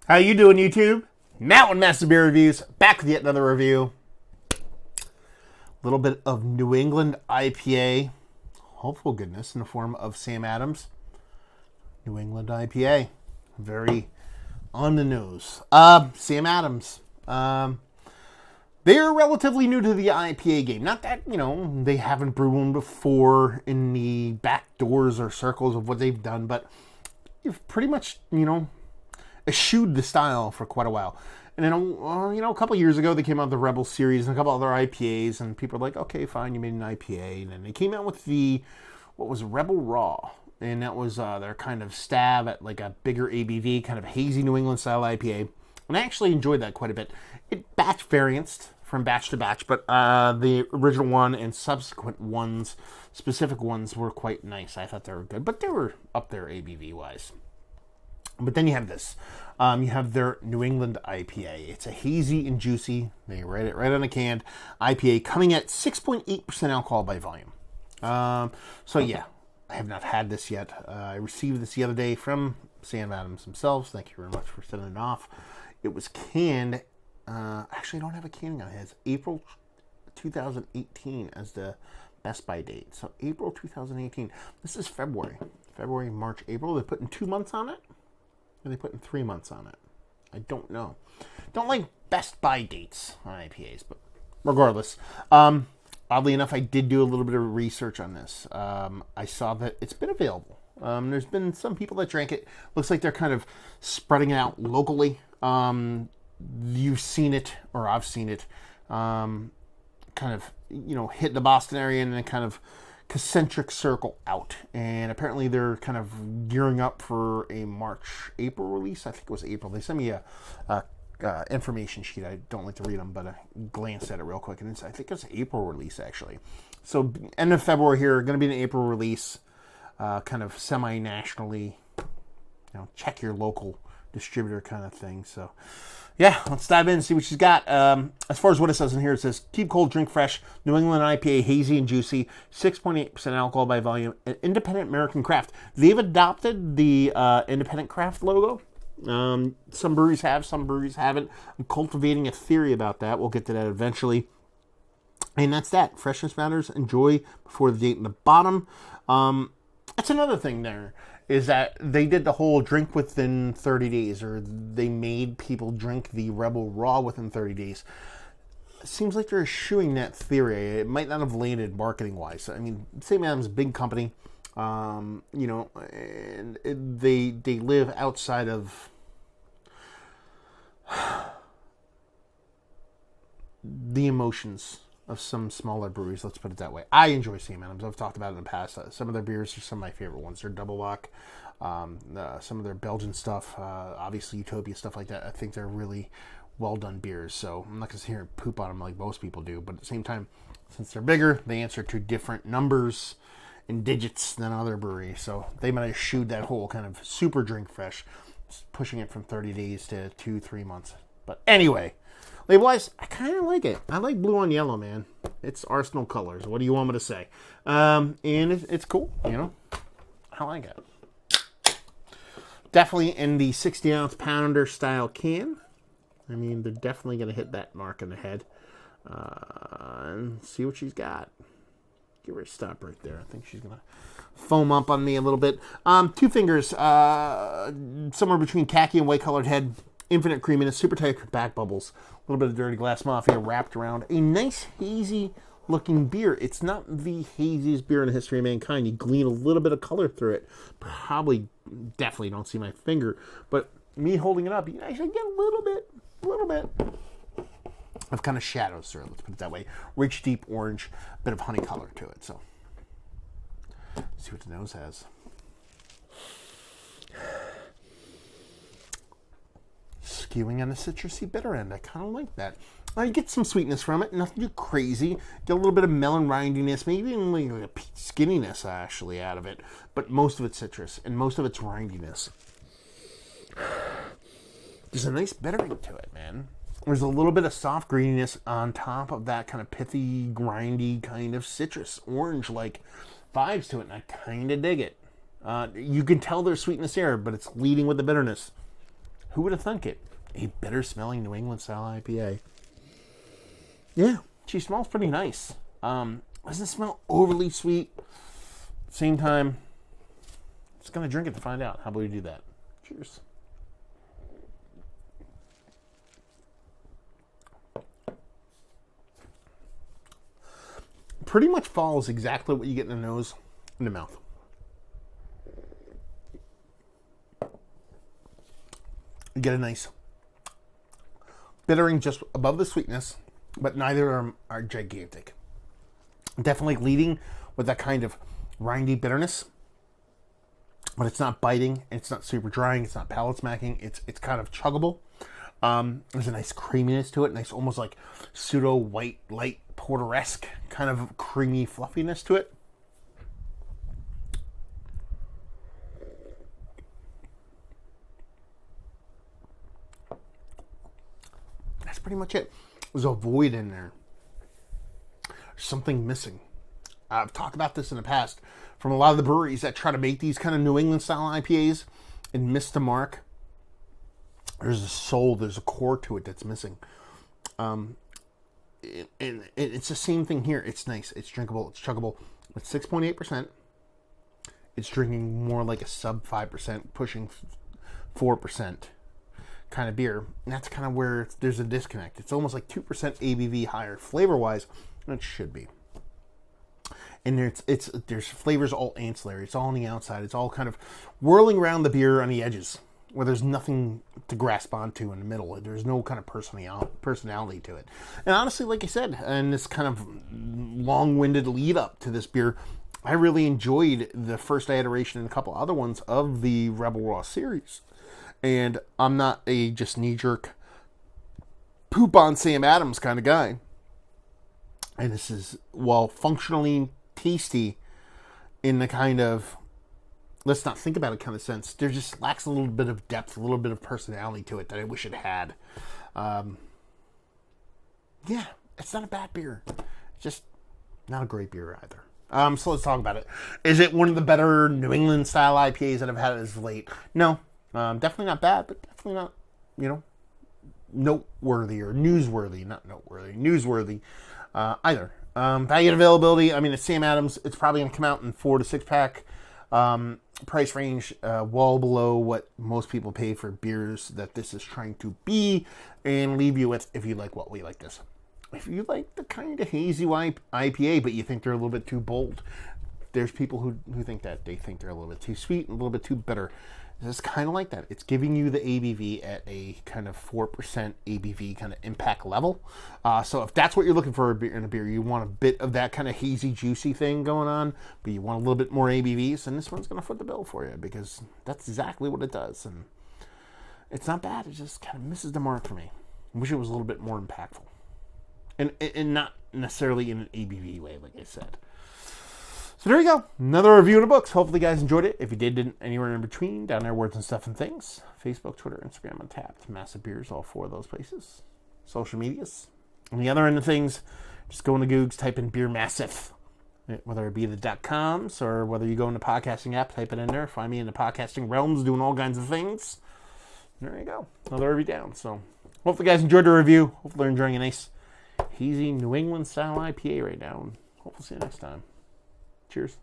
How you doing, YouTube? Mountain Master Beer Reviews, back with yet another review. A little bit of New England IPA, hopeful goodness, in the form of Sam Adams. New England IPA, very on the nose. Sam Adams. They're relatively new to the IPA game. Not that, they haven't brewed one before in the back doors or circles of what they've done, but you've pretty much, eschewed the style for quite a while. And then, a couple of years ago, they came out with the Rebel series and a couple other IPAs, and people were like, okay, fine, you made an IPA. And then they came out with what was Rebel Raw, and that was their kind of stab at like a bigger ABV, kind of hazy New England style IPA. And I actually enjoyed that quite a bit. It batch varianced from batch to batch, but the original one and subsequent ones, specific ones, were quite nice. I thought they were good, but they were up there ABV-wise. But then you have this. You have their New England IPA. It's a hazy and juicy, they write it right on the can, IPA coming at 6.8% alcohol by volume. So yeah, I have not had this yet. I received this the other day from Sam Adams themselves. Thank you very much for sending it off. It was canned. Actually, I don't have a canning on it. It's April 2018 as the Best By date. So April 2018. This is February. February, March, April. They're putting 2 months on it. Are they putting 3 months on it? I don't know. Don't like Best By dates on IPAs, but regardless. Oddly enough, I did do a little bit of research on this. I saw that it's been available. There's been some people that drank it. Looks like they're kind of spreading it out locally. You've seen it, or I've seen it, kind of, hit the Boston area and then kind of concentric circle out. And apparently they're kind of gearing up for a March-April release. I think it was April. They sent me a information sheet. I don't like to read them, but I glanced at it real quick, and I think it's April release, actually. So end of February here, going to be an April release, kind of semi-nationally, check your local distributor kind of thing. So yeah, let's dive in and see what she's got. As far as what it says in here, it says, keep cold, drink fresh, New England IPA, hazy and juicy, 6.8% alcohol by volume, an independent American craft. They've adopted the independent craft logo. Some breweries have, some breweries haven't. I'm cultivating a theory about that. We'll get to that eventually. And that's that. Freshness matters. Enjoy before the date in the bottom. That's another thing there, is that they did the whole drink within 30 days, or they made people drink the Rebel Raw within 30 days. It seems like they're eschewing that theory. It might not have landed marketing-wise. I mean, Sam Adams is a big company, and they live outside of the emotions of some smaller breweries, let's put it that way. I enjoy Sam Adams. I've talked about it in the past. Some of their beers are some of my favorite ones. They're double lock. Some of their Belgian stuff, obviously Utopia, stuff like that. I think they're really well done beers. So I'm not going to sit here and poop on them like most people do. But at the same time, since they're bigger, they answer to different numbers and digits than other breweries. So they might have eschewed that whole kind of super drink fresh, pushing it from 30 days to 2-3 months. But anyway, label-wise, I kind of like it. I like blue on yellow, man. It's Arsenal colors. What do you want me to say? And it's cool, I like it. Definitely in the 60-ounce pounder style can. I mean, they're definitely going to hit that mark in the head. And see what she's got. Give her a stop right there. I think she's going to foam up on me a little bit. 2 fingers, somewhere between khaki and white-colored head. Infinite creaminess, super tight back bubbles, a little bit of Dirty Glass Mafia wrapped around a nice hazy looking beer. It's not the haziest beer in the history of mankind. You glean a little bit of color through it. Definitely don't see my finger, but me holding it up, you actually get a little bit of kind of shadows through it. Let's put it that way. Rich, deep orange, bit of honey color to it. So, let's see what the nose has. Skewing on the citrusy bitter end. I kind of like that. I get some sweetness from it. Nothing too crazy. Get a little bit of melon rindiness, maybe even like a peach skinniness actually out of it. But most of it's citrus, and most of it's rindiness. There's a nice bittering to it, man. There's a little bit of soft greeniness on top of that kind of pithy, grindy kind of citrus, orange-like vibes to it, and I kind of dig it. You can tell there's sweetness there, but it's leading with the bitterness. Who would have thunk it? A bitter smelling New England style IPA. Yeah, she smells pretty nice. Doesn't smell overly sweet. Same time, just gonna drink it to find out. How about we do that? Cheers. Pretty much follows exactly what you get in the nose and the mouth. You get a nice bittering just above the sweetness, but neither of them are gigantic. Definitely leading with that kind of rindy bitterness, but it's not biting, it's not super drying, it's not palate smacking, it's kind of chuggable. There's a nice creaminess to it, nice almost like pseudo white light porter-esque kind of creamy fluffiness to it. That's pretty much it. There's a void in there. There's something missing. I've talked about this in the past from a lot of the breweries that try to make these kind of New England style IPAs and miss the mark. There's a soul, there's a core to it that's missing. And it's the same thing here. It's nice, it's drinkable, it's chuggable. It's 6.8%. It's drinking more like a sub 5%, pushing 4% kind of beer. And that's kind of where there's a disconnect. It's almost like 2% ABV higher flavor-wise than it should be. And there's flavors all ancillary. It's all on the outside. It's all kind of whirling around the beer on the edges, where there's nothing to grasp onto in the middle. There's no kind of personality to it. And honestly, like I said, and this kind of long-winded lead up to this beer, I really enjoyed the first iteration and a couple other ones of the Rebel Raw series. And I'm not a just knee-jerk poop on Sam Adams kind of guy. And this is, while functionally tasty in the kind of let's not think about it kind of sense, there just lacks a little bit of depth, a little bit of personality to it that I wish it had. Yeah, it's not a bad beer. It's just not a great beer either. So let's talk about it. Is it one of the better New England style IPAs that I've had as of late? No. Definitely not bad, but definitely not, noteworthy or newsworthy. Not noteworthy, newsworthy either. Value and availability, I mean, it's Sam Adams. It's probably going to come out in 4 to 6 pack. Price range well below what most people pay for beers that this is trying to be, and leave you with, if you like what we like this. If you like the kind of hazy IPA, but you think they're a little bit too bold, there's people who think that. They think they're a little bit too sweet and a little bit too bitter. It's kind of like that. It's giving you the ABV at a kind of 4% ABV kind of impact level. So if that's what you're looking for in a beer, you want a bit of that kind of hazy, juicy thing going on, but you want a little bit more ABVs, and this one's going to foot the bill for you, because that's exactly what it does. And it's not bad. It just kind of misses the mark for me. I wish it was a little bit more impactful. And not necessarily in an ABV way, like I said. So there you go. Another review in the books. Hopefully you guys enjoyed it. If you did, anywhere in between, down there, Words and Stuff and Things. Facebook, Twitter, Instagram, Untapped. Massive Beers, all 4 of those places. Social medias. On the other end of things, just go into Googs, type in Beer Massive. Whether it be the .coms or whether you go in the podcasting app, type it in there. Find me in the podcasting realms doing all kinds of things. There you go. Another review down. So hopefully you guys enjoyed the review. Hopefully you're enjoying a nice, hazy New England style IPA right now. And hopefully see you next time. Cheers.